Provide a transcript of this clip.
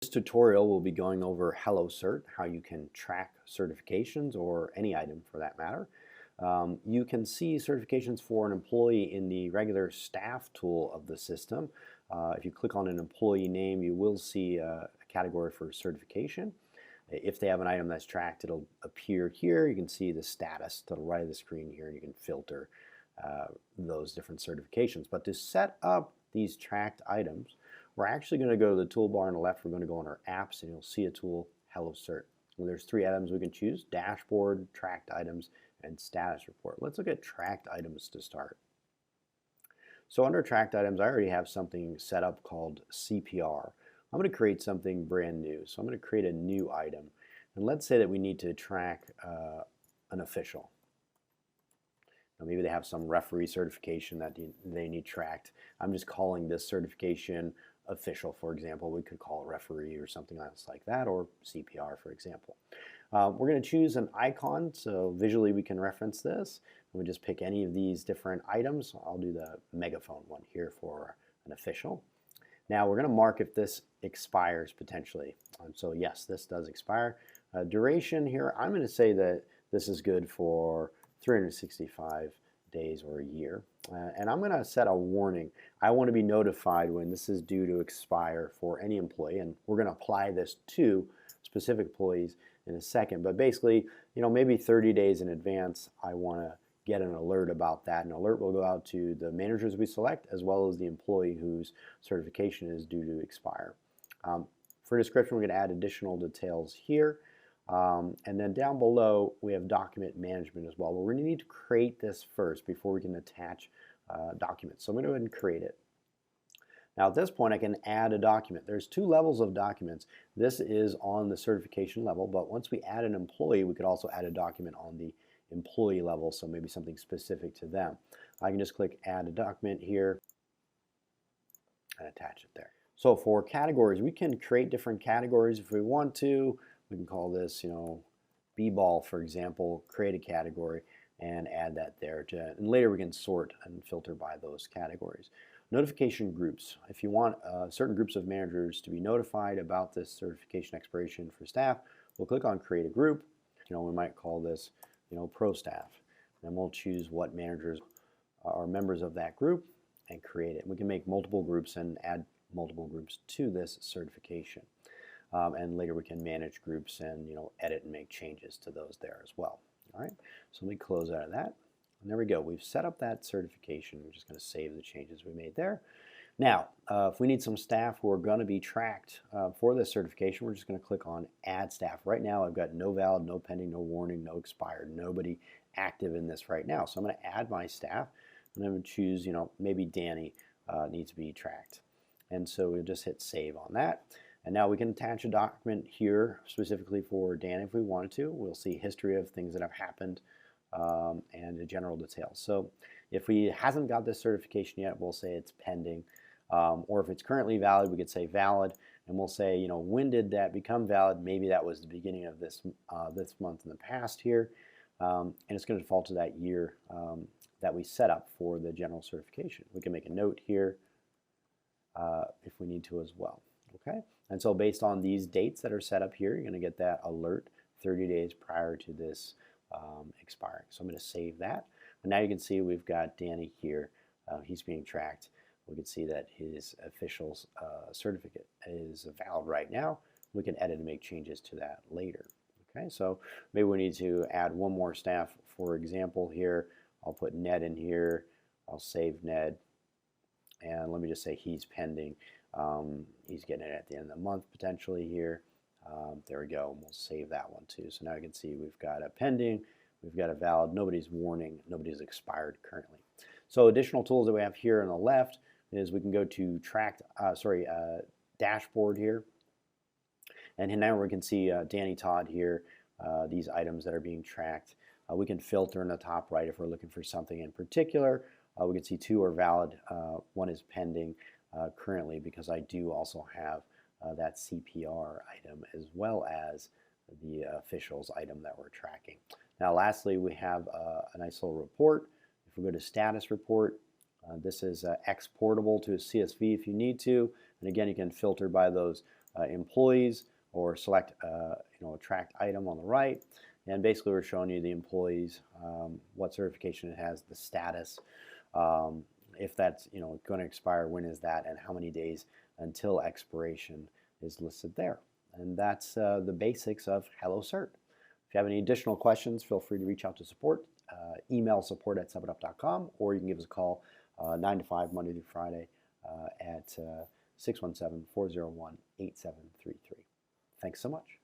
This tutorial will be going over HelloCert, how you can track certifications or any item for that matter. You can see certifications for an employee in the regular staff tool of the system. If you click on an employee name, you will see a category for certification. If they have an item that's tracked, it'll appear here. You can see the status to the right of the screen here, and you can filter those different certifications. But to set up these tracked items, we're actually going to go to the toolbar on the left. We're going to go on our apps, and you'll see a tool, HelloCert. Well, there's 3 items we can choose: dashboard, tracked items, and status report. Let's look at tracked items to start. So under tracked items, I already have something set up called CPR. I'm going to create something brand new. So I'm going to create a new item. And let's say that we need to track an official. Now maybe they have some referee certification that they need tracked. I'm just calling this certification official, for example. We could call it referee or something else like that, or CPR, for example. We're going to choose an icon so visually we can reference this. We just pick any of these different items. I'll do the megaphone one here for an official. Now we're going to mark if this expires potentially. So yes, this does expire. Duration here, I'm going to say that this is good for 365 days or a year. And I'm going to set a warning. I want to be notified when this is due to expire for any employee, and we're going to apply this to specific employees in a second. But basically, maybe 30 days in advance, I want to get an alert about that. An alert will go out to the managers we select as well as the employee whose certification is due to expire. For description, we're going to add additional details here. And then down below, we have document management as well. But we're going to need to create this first before we can attach documents. So I'm going to go ahead and create it. Now at this point, I can add a document. There's 2 levels of documents. This is on the certification level, but once we add an employee, we could also add a document on the employee level, so maybe something specific to them. I can just click add a document here and attach it there. So for categories, we can create different categories if we want to. We can call this, B-ball, for example, create a category and add that there. And later we can sort and filter by those categories. Notification groups. If you want certain groups of managers to be notified about this certification expiration for staff, we'll click on create a group. We might call this, pro staff. And we'll choose what managers are members of that group and create it. We can make multiple groups and add multiple groups to this certification. And later we can manage groups and edit and make changes to those there as well. All right, so let me close out of that. And there we go. We've set up that certification. We're just going to save the changes we made there. Now, if we need some staff who are going to be tracked for this certification, we're just going to click on Add Staff. Right now, I've got no valid, no pending, no warning, no expired, nobody active in this right now. So I'm going to add my staff, and I'm going to choose, maybe Danny needs to be tracked. And so we'll just hit Save on that. And now we can attach a document here specifically for Dan if we wanted to. We'll see history of things that have happened and the general details. So if he hasn't got this certification yet, we'll say it's pending. Or if it's currently valid, we could say valid. And we'll say, when did that become valid? Maybe that was the beginning of this month in the past here. And it's going to default to that year that we set up for the general certification. We can make a note here if we need to as well. Okay, and so based on these dates that are set up here, you're going to get that alert 30 days prior to this expiring. So I'm going to save that. And now you can see we've got Danny here. He's being tracked. We can see that his official certificate is valid right now. We can edit and make changes to that later. Okay, so maybe we need to add one more staff. For example here, I'll put Ned in here. I'll save Ned. And let me just say he's pending. He's getting it at the end of the month potentially here. There we go. We'll save that one too. So now you can see we've got a pending, we've got a valid, nobody's warning, nobody's expired currently. So additional tools that we have here on the left is we can go to dashboard here. And now we can see Danny Todd here, these items that are being tracked. We can filter in the top right if we're looking for something in particular. We can see 2 are valid, 1 is pending currently because I do also have that CPR item as well as the officials item that we're tracking. Now lastly, we have a nice little report. If we go to status report, this is exportable to a CSV if you need to. And again, you can filter by those employees, or select a tracked item on the right. And basically we're showing you the employees, what certification it has, the status, if that's going to expire, when is that, and how many days until expiration is listed there. And that's the basics of HelloCert. If you have any additional questions, feel free to reach out to support. Email support@7up.com, or you can give us a call 9 to 5 Monday through Friday at 617-401-8733. Thanks so much.